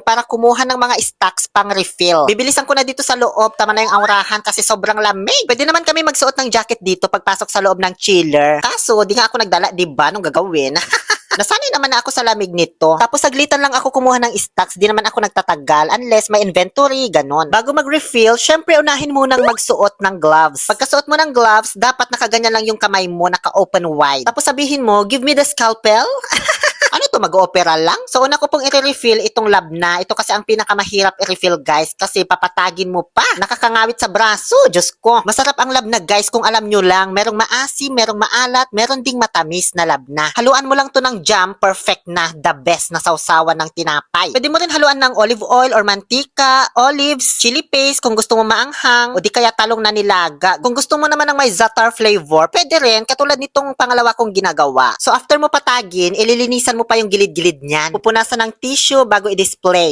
para kumuha ng mga stocks pang refill. Bibilisan ko na dito sa loob, tama na yung aurahan kasi sobrang lamig. Pwede naman kami magsuot ng jacket dito pagpasok sa loob ng chiller. Kaso, di nga ako nagdala, diba, nung gagawin? Nasanay naman na ako sa lamig nito. Tapos saglitan lang ako kumuha ng stocks, di naman ako nagtatagal unless may inventory, ganon. Bago mag-refill, syempre unahin munang magsuot ng gloves. Pagkasuot mo ng gloves, dapat nakaganyan lang yung kamay mo, naka-open wide. Tapos sabihin mo, give me the scalpel. Ano to, mag-opera lang? So, una ko pong i-refill itong labna. Ito kasi ang pinakamahirap i-refill, guys, kasi papatagin mo pa. Nakakangawit sa braso, Diyos ko. Masarap ang labna, guys, kung alam nyo lang. Merong maasim, merong maalat, meron ding matamis na labna. Haluan mo lang to ng jam, perfect na, the best na sausawan ng tinapay. Pwede mo rin haluan ng olive oil or mantika, olives, chili paste kung gusto mo maanghang, o di kaya talong na nilaga. Kung gusto mo naman ng may za'atar flavor, pwede rin, katulad nitong pangalawa kong ginagawa. So, after mo patagin, ililinisan mo pa yung gilid-gilid niyan. Pupunasan ng tissue bago i-display.